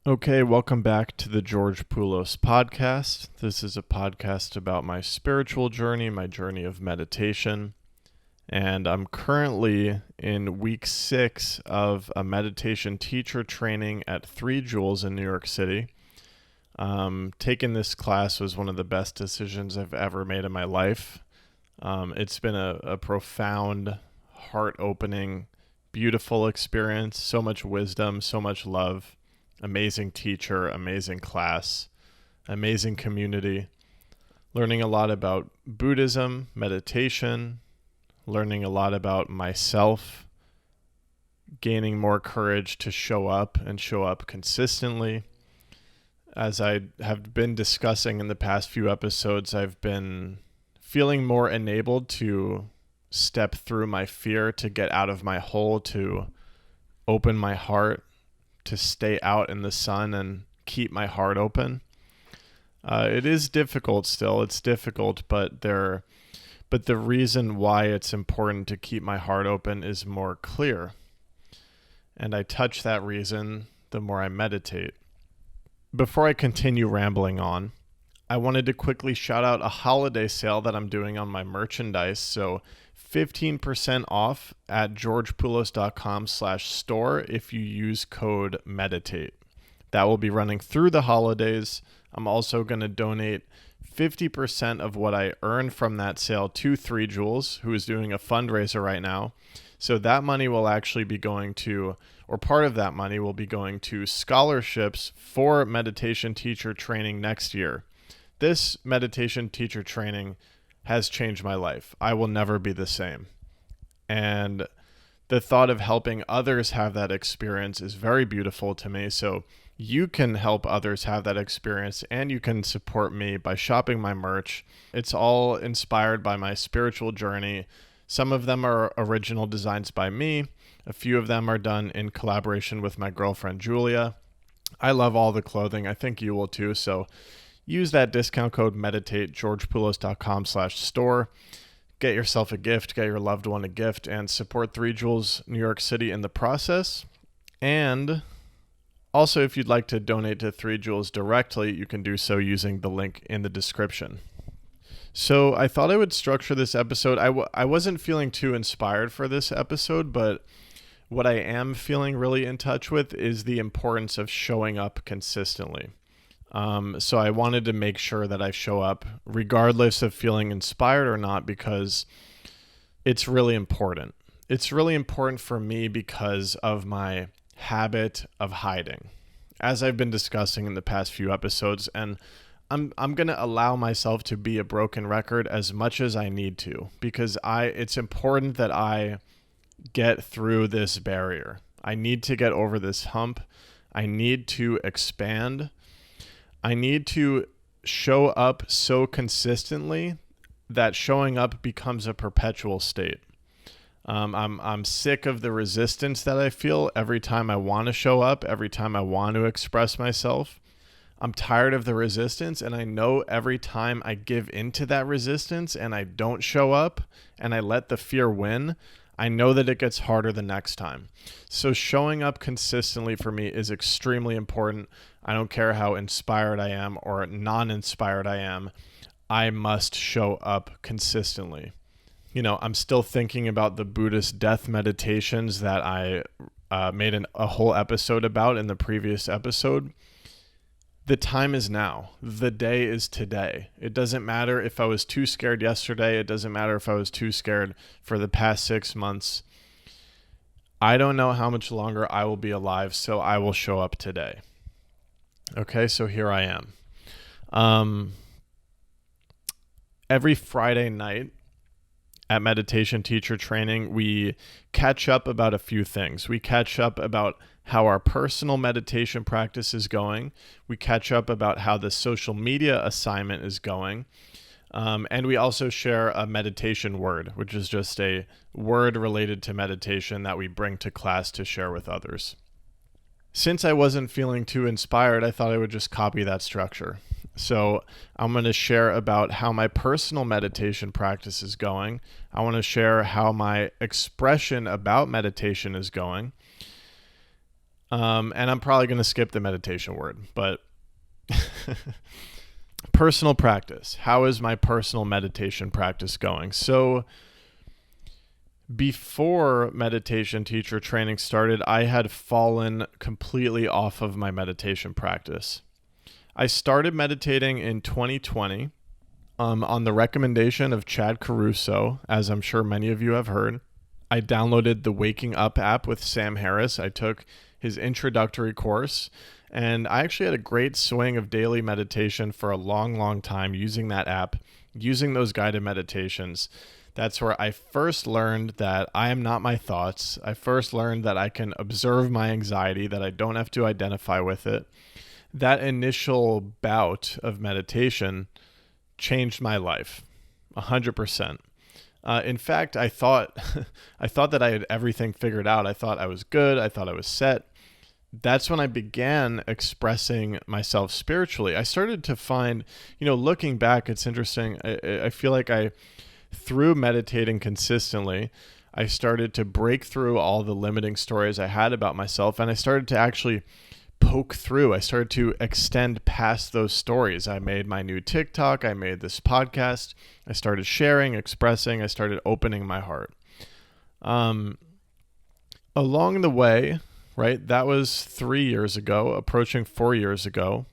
Okay, welcome back to the George Poulos podcast. This is a podcast about my spiritual journey, my journey of meditation. And I'm currently in week 6 of a meditation teacher training at 3 Jewels in New York City. Taking this class was one of the best decisions I've ever made in my life. It's been a profound, heart-opening, beautiful experience, so much wisdom, so much love. Amazing teacher, amazing class, amazing community. Learning a lot about Buddhism, meditation, learning a lot about myself, gaining more courage to show up and show up consistently. As I have been discussing in the past few episodes, I've been feeling more enabled to step through my fear, to get out of my hole, to open my heart, to stay out in the sun and keep my heart open. It is difficult still. It's difficult, but the reason why it's important to keep my heart open is more clear. And I touch that reason the more I meditate. Before I continue rambling on, I wanted to quickly shout out a holiday sale that I'm doing on my merchandise. So 15% off at georgepoulos.com/store if you use code MEDITATE. That will be running through the holidays. I'm also going to donate 50% of what I earned from that sale to 3 Jewels, who is doing a fundraiser right now. So that money will actually be going to, or part of that money will be going to scholarships for meditation teacher training next year. This meditation teacher training has changed my life. I will never be the same. And the thought of helping others have that experience is very beautiful to me. So you can help others have that experience, and you can support me by shopping my merch. It's all inspired by my spiritual journey. Some of them are original designs by me. A few of them are done in collaboration with my girlfriend, Julia. I love all the clothing. I think you will too. So use that discount code MEDITATE, georgepoulos.com/store. Get yourself a gift, get your loved one a gift, and support 3 Jewels New York City in the process. And also, if you'd like to donate to 3 Jewels directly, you can do so using the link in the description. So I thought I would structure this episode. I wasn't feeling too inspired for this episode, but what I am feeling really in touch with is the importance of showing up consistently. So I wanted to make sure that I show up regardless of feeling inspired or not, because it's really important. It's really important for me because of my habit of hiding, as I've been discussing in the past few episodes, and I'm going to allow myself to be a broken record as much as I need to, because it's important that I get through this barrier. I need to get over this hump. I need to expand. I need to show up so consistently that showing up becomes a perpetual state. I'm sick of the resistance that I feel every time I want to show up, every time I want to express myself. I'm tired of the resistance, and I know every time I give into that resistance and I don't show up and I let the fear win, I know that it gets harder the next time. So showing up consistently for me is extremely important. I don't care how inspired I am or non-inspired I am. I must show up consistently. I'm still thinking about the Buddhist death meditations that I made a whole episode about in the previous episode. The time is now. The day is today. It doesn't matter if I was too scared yesterday. It doesn't matter if I was too scared for the past 6 months. I don't know how much longer I will be alive, so I will show up today. Okay, so here I am. Every Friday night at meditation teacher training, we catch up about a few things. We catch up about how our personal meditation practice is going. We catch up about how the social media assignment is going. And we also share a meditation word, which is just a word related to meditation that we bring to class to share with others. Since I wasn't feeling too inspired, I thought I would just copy that structure. So I'm going to share about how my personal meditation practice is going. I want to share how my expression about meditation is going. And I'm probably going to skip the meditation word, but personal practice. How is my personal meditation practice going? So before meditation teacher training started, I had fallen completely off of my meditation practice. I started meditating in 2020 on the recommendation of Chad Caruso, as I'm sure many of you have heard. I downloaded the Waking Up app with Sam Harris. I took his introductory course, and I actually had a great swing of daily meditation for a long, long time using that app, using those guided meditations. That's where I first learned that I am not my thoughts. I first learned that I can observe my anxiety, that I don't have to identify with it. That initial bout of meditation changed my life 100%. In fact, I thought that I had everything figured out. I thought I was good. I thought I was set. That's when I began expressing myself spiritually. I started to find, looking back, it's interesting. I feel like through meditating consistently, I started to break through all the limiting stories I had about myself, and I started to actually poke through. I started to extend past those stories. I made my new TikTok. I made this podcast. I started sharing, expressing. I started opening my heart. Along the way, right, that was 3 years ago, approaching 4 years ago.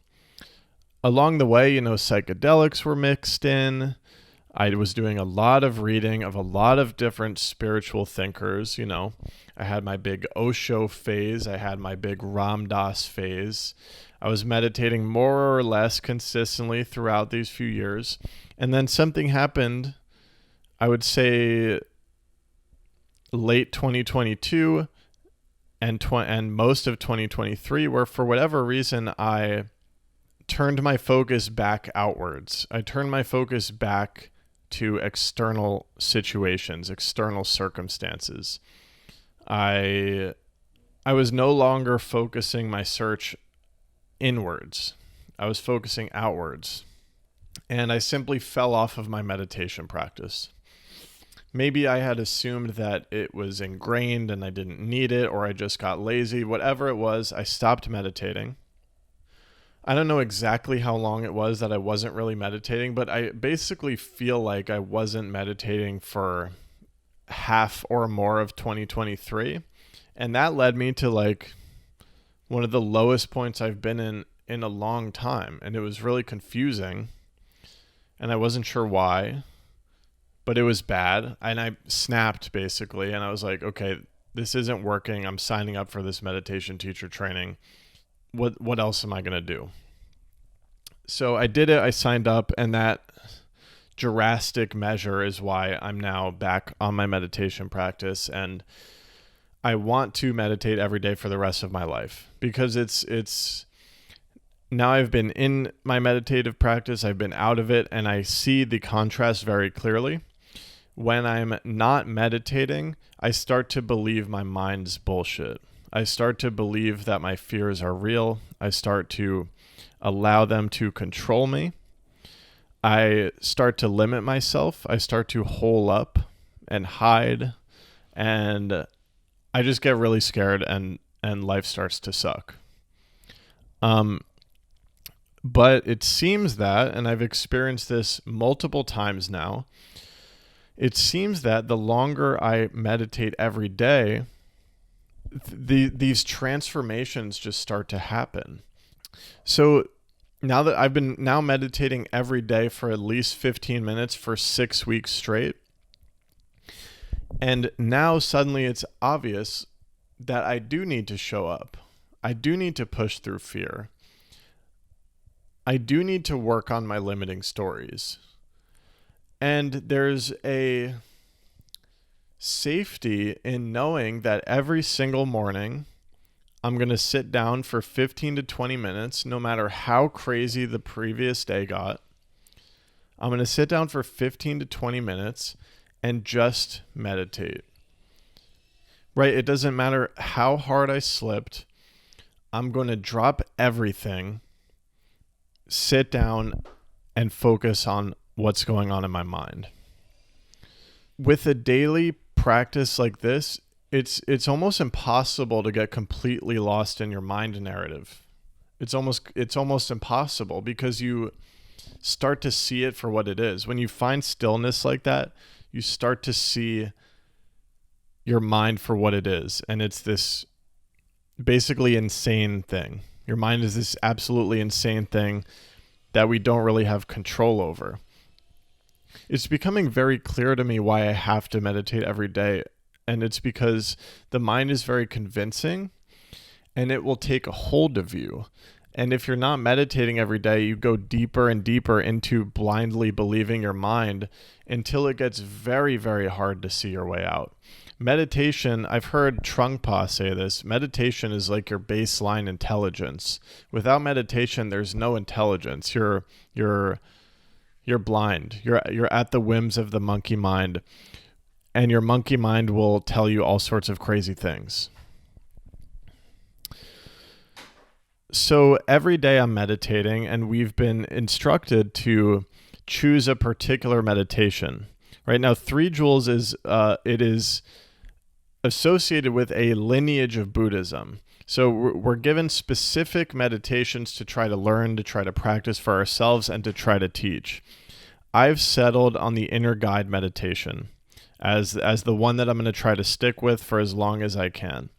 Along the way, psychedelics were mixed in. I was doing a lot of reading of a lot of different spiritual thinkers. I had my big Osho phase. I had my big Ram Dass phase. I was meditating more or less consistently throughout these few years. And then something happened, I would say late 2022 and most of 2023, where for whatever reason, I turned my focus back outwards. I turned my focus back to external situations, external circumstances. I was no longer focusing my search inwards. I was focusing outwards. And I simply fell off of my meditation practice. Maybe I had assumed that it was ingrained and I didn't need it, or I just got lazy. Whatever it was, I stopped meditating. I don't know exactly how long it was that I wasn't really meditating, but I basically feel like I wasn't meditating for half or more of 2023. And that led me to one of the lowest points I've been in a long time. And it was really confusing. And I wasn't sure why, but it was bad. And I snapped basically. And I was like, okay, this isn't working. I'm signing up for this meditation teacher training. What else am I going to do? So I did it. I signed up, and that drastic measure is why I'm now back on my meditation practice, and I want to meditate every day for the rest of my life, because it's now I've been in my meditative practice, I've been out of it, and I see the contrast very clearly. When I'm not meditating, I start to believe my mind's bullshit. I start to believe that my fears are real. I start to allow them to control me. I start to limit myself. I start to hole up and hide. And I just get really scared and life starts to suck. But it seems that, and I've experienced this multiple times now, it seems that the longer I meditate every day, these transformations just start to happen. So now that I've been meditating every day for at least 15 minutes for 6 weeks straight, and now suddenly it's obvious that I do need to show up. I do need to push through fear. I do need to work on my limiting stories. And there's a safety in knowing that every single morning I'm going to sit down for 15 to 20 minutes, no matter how crazy the previous day got. I'm going to sit down for 15 to 20 minutes and just meditate. Right? It doesn't matter how hard I slipped. I'm going to drop everything, sit down, and focus on what's going on in my mind. With a daily practice like this, it's almost impossible to get completely lost in your mind narrative. It's almost impossible because you start to see it for what it is. When you find stillness like that, you start to see your mind for what it is, and it's this basically insane thing. Your mind is this absolutely insane thing that we don't really have control over. It's becoming very clear to me why I have to meditate every day, and it's because the mind is very convincing and it will take a hold of you. And if you're not meditating every day, you go deeper and deeper into blindly believing your mind until it gets very, very hard to see your way out. Meditation, I've heard Trungpa say this, meditation is like your baseline intelligence. Without meditation, there's no intelligence. You're blind. You're at the whims of the monkey mind, and your monkey mind will tell you all sorts of crazy things. So every day I'm meditating, and we've been instructed to choose a particular meditation. Right now, 3 joules is associated with a lineage of Buddhism. So we're given specific meditations to try to learn, to try to practice for ourselves, and to try to teach. I've settled on the inner guide meditation as the one that I'm going to try to stick with for as long as I can.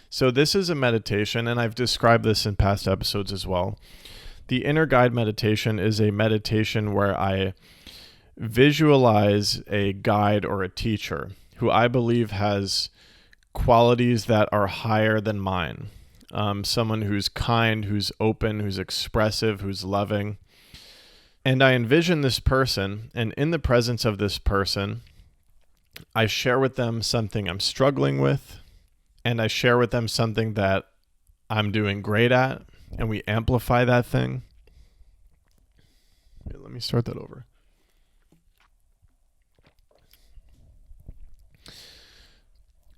So this is a meditation, and I've described this in past episodes as well. The inner guide meditation is a meditation where I visualize a guide or a teacher who I believe has qualities that are higher than mine. Someone who's kind, who's open, who's expressive, who's loving. And I envision this person, and in the presence of this person, I share with them something I'm struggling with, and I share with them something that I'm doing great at, and we amplify that thing. Wait, let me start that over.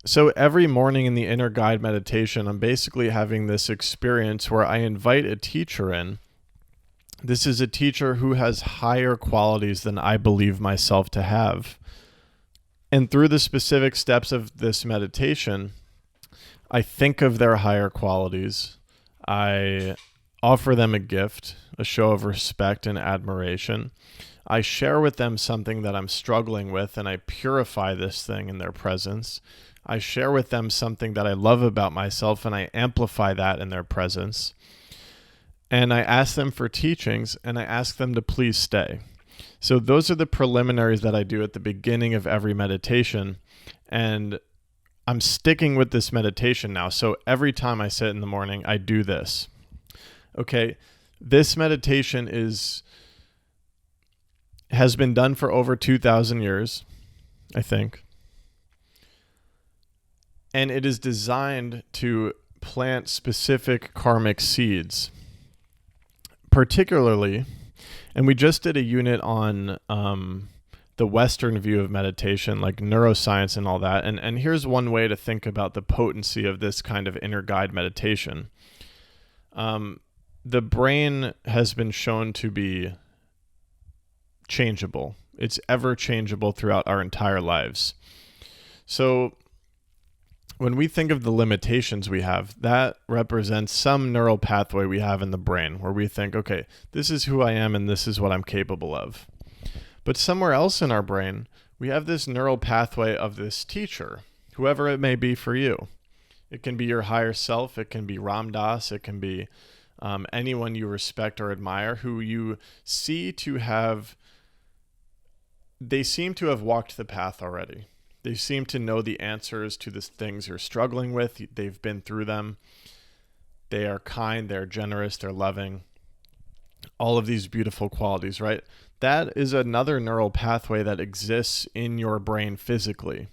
So every morning in the inner guide meditation, I'm basically having this experience where I invite a teacher in. This is a teacher who has higher qualities than I believe myself to have. And through the specific steps of this meditation, I think of their higher qualities. I offer them a gift, a show of respect and admiration. I share with them something that I'm struggling with, and I purify this thing in their presence. I share with them something that I love about myself, and I amplify that in their presence. And I ask them for teachings, and I ask them to please stay. So those are the preliminaries that I do at the beginning of every meditation. And I'm sticking with this meditation now. So every time I sit in the morning, I do this. Okay, this meditation has been done for over 2,000 years, I think. And it is designed to plant specific karmic seeds. Particularly, and we just did a unit on the Western view of meditation, like neuroscience and all that. And here's one way to think about the potency of this kind of inner guide meditation. The brain has been shown to be changeable. It's ever changeable throughout our entire lives. So when we think of the limitations we have, that represents some neural pathway we have in the brain where we think, okay, this is who I am and this is what I'm capable of. But somewhere else in our brain, we have this neural pathway of this teacher, whoever it may be for you. It can be your higher self. It can be Ram Dass. It can be anyone you respect or admire who you see to have, they seem to have walked the path already. They seem to know the answers to the things you're struggling with. They've been through them. They are kind, they're generous, they're loving. All of these beautiful qualities, right? That is another neural pathway that exists in your brain physically,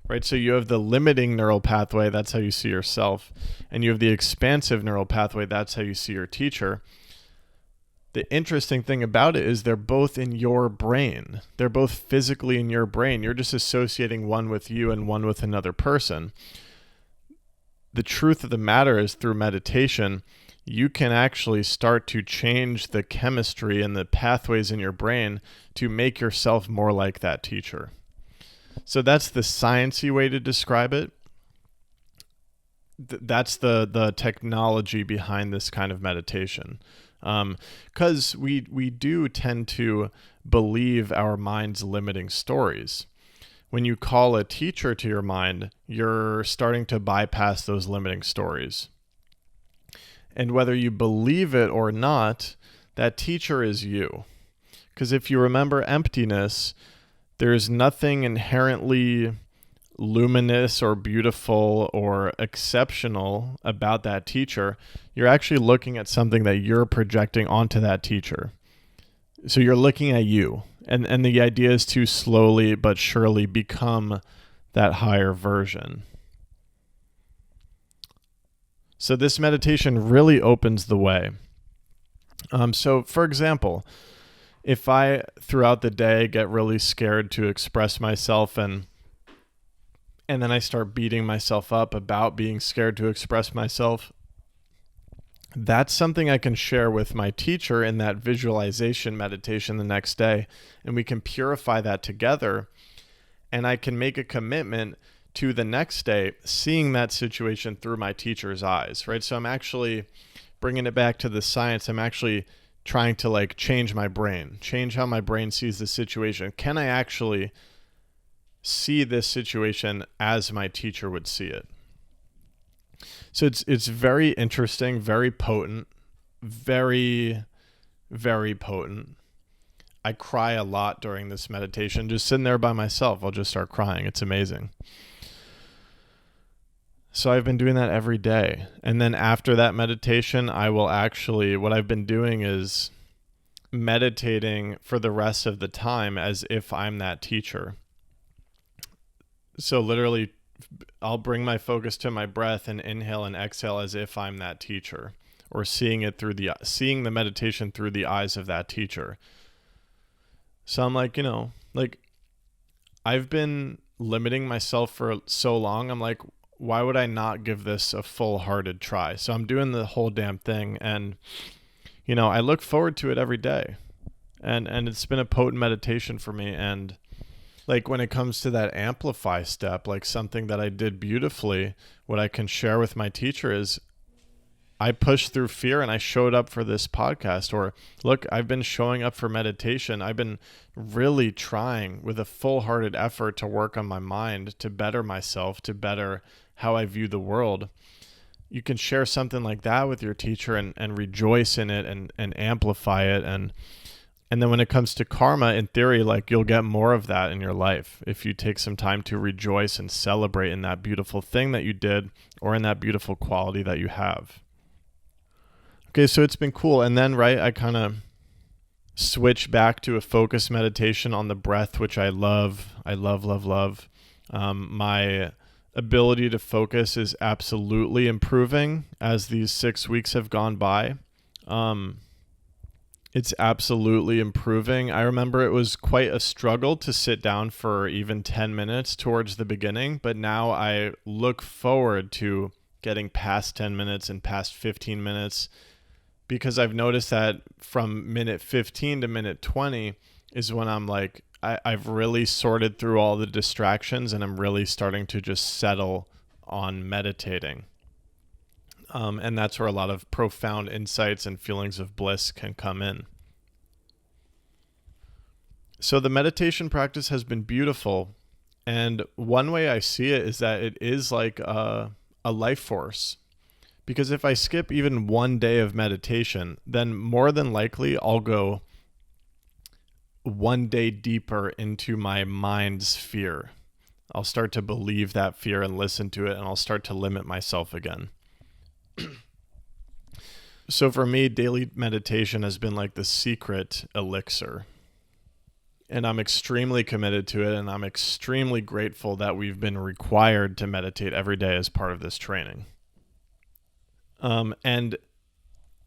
right? So you have the limiting neural pathway, that's how you see yourself. And you have the expansive neural pathway, that's how you see your teacher. The interesting thing about it is they're both in your brain. They're both physically in your brain. You're just associating one with you and one with another person. The truth of the matter is through meditation, you can actually start to change the chemistry and the pathways in your brain to make yourself more like that teacher. So that's the sciencey way to describe it. that's the technology behind this kind of meditation. Because we do tend to believe our mind's limiting stories. When you call a teacher to your mind, you're starting to bypass those limiting stories. And whether you believe it or not, that teacher is you. Because if you remember emptiness, there's nothing inherently luminous or beautiful or exceptional about that teacher. You're actually looking at something that you're projecting onto that teacher. So you're looking at you. And the idea is to slowly but surely become that higher version. So this meditation really opens the way. So for example, if I throughout the day get really scared to express myself and then I start beating myself up about being scared to express myself, that's something I can share with my teacher in that visualization meditation the next day. And we can purify that together. And I can make a commitment to the next day seeing that situation through my teacher's eyes, right? So I'm actually bringing it back to the science. I'm actually trying to change my brain, change how my brain sees the situation. Can I actually see this situation as my teacher would see it? So it's very interesting, very potent, very, very potent. I cry a lot during this meditation. Just sitting there by myself, I'll just start crying. It's amazing. So I've been doing that every day. And then after that meditation, what I've been doing is meditating for the rest of the time as if I'm that teacher. So literally, I'll bring my focus to my breath and inhale and exhale as if I'm that teacher, or seeing the meditation through the eyes of that teacher. So I'm I've been limiting myself for so long. I'm like, why would I not give this a full-hearted try? So I'm doing the whole damn thing, and I look forward to it every day, and it's been a potent meditation for me. And when it comes to that amplify step, something that I did beautifully, what I can share with my teacher is I pushed through fear and I showed up for this podcast. Or look, I've been showing up for meditation. I've been really trying with a full-hearted effort to work on my mind, to better myself, to better how I view the world. You can share something like that with your teacher and rejoice in it and amplify it. And then when it comes to karma, in theory, you'll get more of that in your life if you take some time to rejoice and celebrate in that beautiful thing that you did or in that beautiful quality that you have. Okay, so it's been cool. And then, I kind of switch back to a focus meditation on the breath, which I love. I love, love, love. My ability to focus is absolutely improving as these 6 weeks have gone by. It's absolutely improving. I remember it was quite a struggle to sit down for even 10 minutes towards the beginning, but now I look forward to getting past 10 minutes and past 15 minutes, because I've noticed that from minute 15 to minute 20 is when I'm I've really sorted through all the distractions and I'm really starting to just settle on meditating. And that's where a lot of profound insights and feelings of bliss can come in. So the meditation practice has been beautiful. And one way I see it is that it is like a life force. Because if I skip even one day of meditation, then more than likely I'll go one day deeper into my mind's fear. I'll start to believe that fear and listen to it, and I'll start to limit myself again. So for me, daily meditation has been the secret elixir. And I'm extremely committed to it, and I'm extremely grateful that we've been required to meditate every day as part of this training. And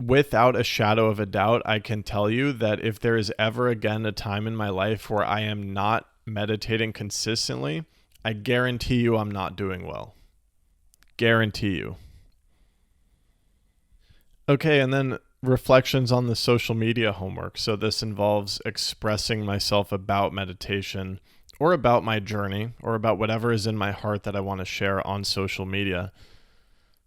without a shadow of a doubt, I can tell you that if there is ever again a time in my life where I am not meditating consistently, I guarantee you I'm not doing well. Guarantee you. Okay, and then reflections on the social media homework. So this involves expressing myself about meditation or about my journey or about whatever is in my heart that I want to share on social media.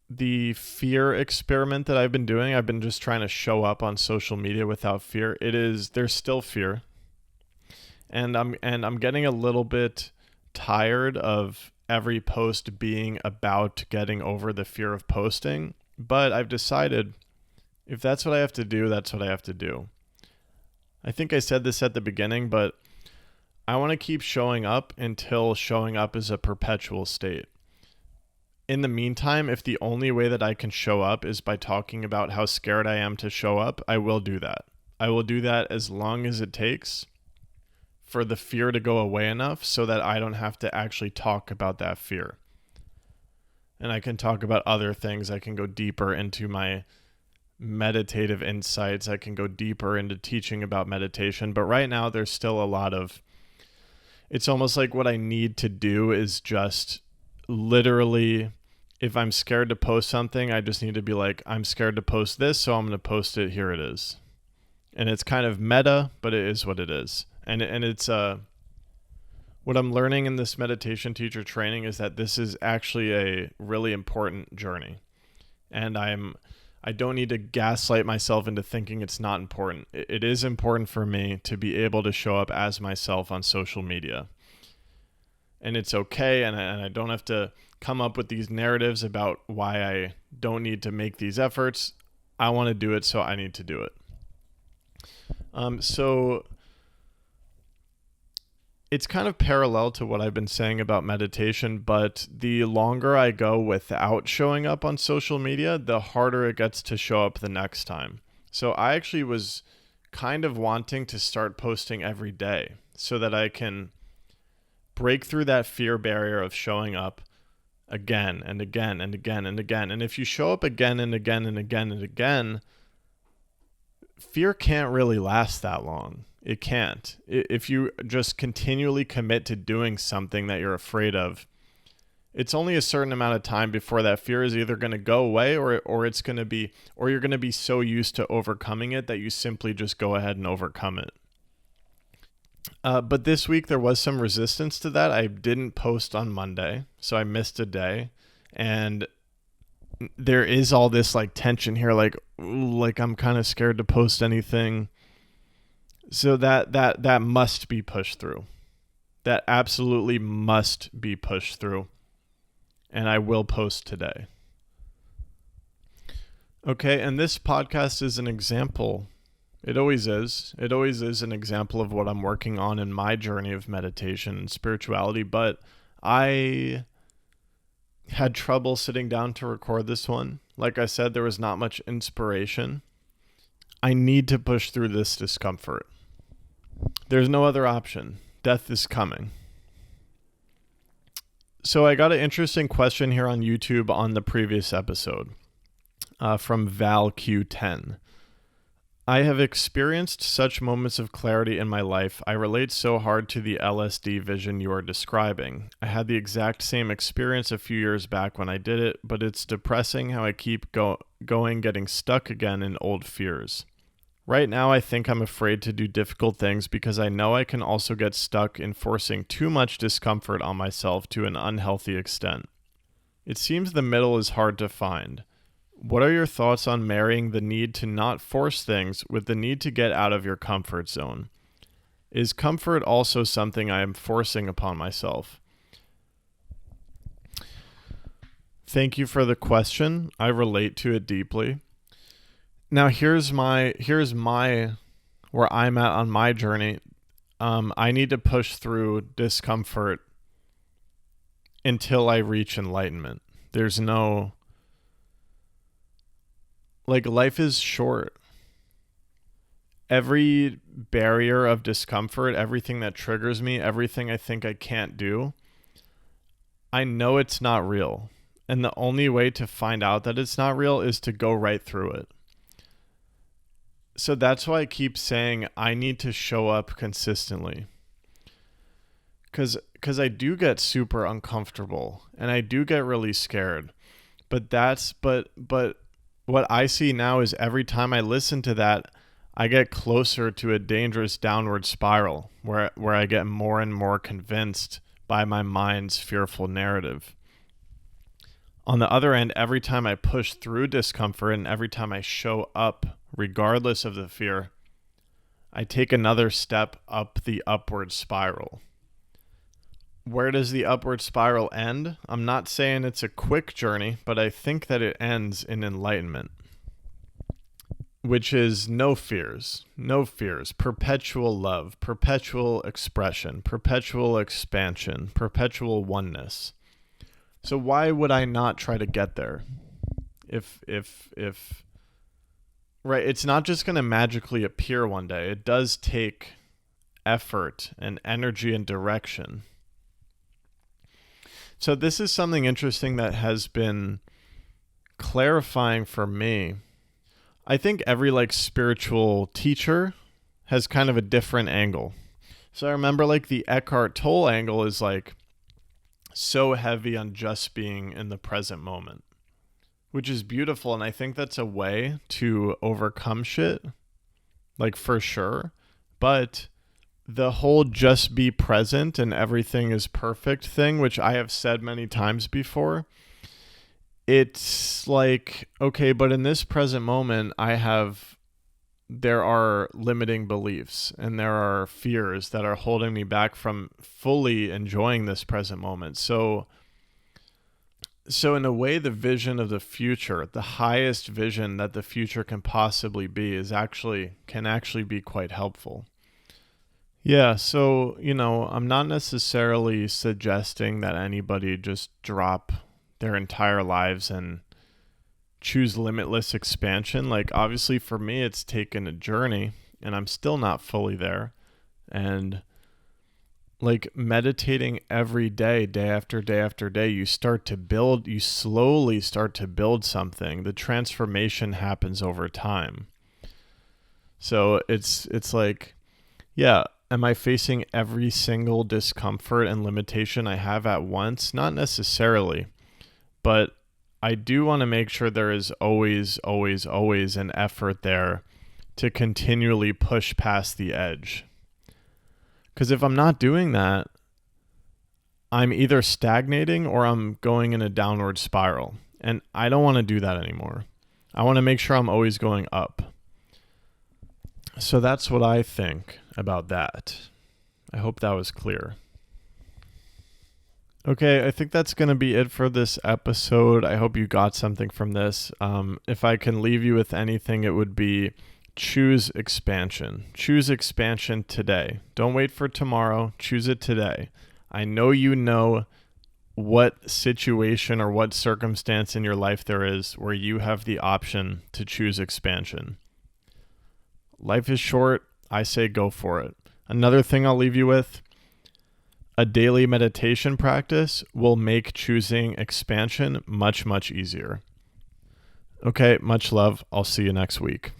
the fear experiment that I've been doing. I've been just trying to show up on social media without fear. There's still fear. And I'm getting a little bit tired of every post being about getting over the fear of posting, but I've decided if that's what I have to do, that's what I have to do. I think I said this at the beginning, but I want to keep showing up until showing up is a perpetual state. In the meantime, if the only way that I can show up is by talking about how scared I am to show up, I will do that. I will do that as long as it takes for the fear to go away enough so that I don't have to actually talk about that fear. And I can talk about other things. I can go deeper into my meditative insights. I can go deeper into teaching about meditation. But right now, there's still a lot of, it's almost like what I need to do is just literally, if I'm scared to post something, I just need to be like, I'm scared to post this, so I'm going to post it. Here it is. And it's kind of meta, but it is what it is. And it's what I'm learning in this meditation teacher training is that this is actually a really important journey. And I don't need to gaslight myself into thinking it's not important. It is important for me to be able to show up as myself on social media. And it's okay, and I don't have to come up with these narratives about why I don't need to make these efforts. I want to do it, so I need to do it. So it's kind of parallel to what I've been saying about meditation, but the longer I go without showing up on social media, the harder it gets to show up the next time. So I actually was kind of wanting to start posting every day so that I can break through that fear barrier of showing up again and again and again and again. And if you show up again and again and again and again, fear can't really last that long. It can't. If you just continually commit to doing something that you're afraid of, it's only a certain amount of time before that fear is either going to go away or it's going to be, or you're going to be so used to overcoming it that you simply just go ahead and overcome it. But this week there was some resistance to that. I didn't post on Monday, so I missed a day. And there is all this like tension here, like I'm kind of scared to post anything. So that must be pushed through. That absolutely must be pushed through. And I will post today. Okay, and this podcast is an example. It always is. It always is an example of what I'm working on in my journey of meditation and spirituality. But I had trouble sitting down to record this one. Like I said, there was not much inspiration. I need to push through this discomfort. There's no other option. Death is coming. So I got an interesting question here on YouTube on the previous episode from ValQ10. I have experienced such moments of clarity in my life. I relate so hard to the LSD vision you are describing. I had the exact same experience a few years back when I did it, but it's depressing how I keep going, getting stuck again in old fears. Right now, I think I'm afraid to do difficult things because I know I can also get stuck in forcing too much discomfort on myself to an unhealthy extent. It seems the middle is hard to find. What are your thoughts on marrying the need to not force things with the need to get out of your comfort zone? Is comfort also something I am forcing upon myself? Thank you for the question. I relate to it deeply. Now here's my where I'm at on my journey. I need to push through discomfort until I reach enlightenment. There's no, like, life is short. Every barrier of discomfort, everything that triggers me, everything I think I can't do, I know it's not real. And the only way to find out that it's not real is to go right through it. So that's why I keep saying I need to show up consistently. Because I do get super uncomfortable and I do get really scared. But what I see now is every time I listen to that, I get closer to a dangerous downward spiral where I get more and more convinced by my mind's fearful narrative. On the other end, every time I push through discomfort and every time I show up, regardless of the fear, I take another step up the upward spiral. Where does the upward spiral end? I'm not saying it's a quick journey, but I think that it ends in enlightenment, which is no fears, perpetual love, perpetual expression, perpetual expansion, perpetual oneness. So why would I not try to get there? If right, it's not just going to magically appear one day. It does take effort and energy and direction. So this is something interesting that has been clarifying for me. I think every spiritual teacher has kind of a different angle. So I remember the Eckhart Tolle angle is so heavy on just being in the present moment, which is beautiful. And I think that's a way to overcome shit, for sure. But the whole just be present and everything is perfect thing, which I have said many times before, it's okay, but in this present moment, there are limiting beliefs and there are fears that are holding me back from fully enjoying this present moment. So in a way, the vision of the future, the highest vision that the future can possibly be can actually be quite helpful. Yeah, so, I'm not necessarily suggesting that anybody just drop their entire lives and choose limitless expansion. Obviously for me, it's taken a journey and I'm still not fully there. And meditating every day, day after day after day, you slowly start to build something. The transformation happens over time. So it's yeah, am I facing every single discomfort and limitation I have at once? Not necessarily, but I do want to make sure there is always, always, always an effort there to continually push past the edge. Because if I'm not doing that, I'm either stagnating or I'm going in a downward spiral. And I don't want to do that anymore. I want to make sure I'm always going up. So that's what I think about that. I hope that was clear. Okay, I think that's going to be it for this episode. I hope you got something from this. If I can leave you with anything, it would be choose expansion. Choose expansion today. Don't wait for tomorrow. Choose it today. I know you know what situation or what circumstance in your life there is where you have the option to choose expansion. Life is short. I say go for it. Another thing I'll leave you with, a daily meditation practice will make choosing expansion much, much easier. Okay, much love. I'll see you next week.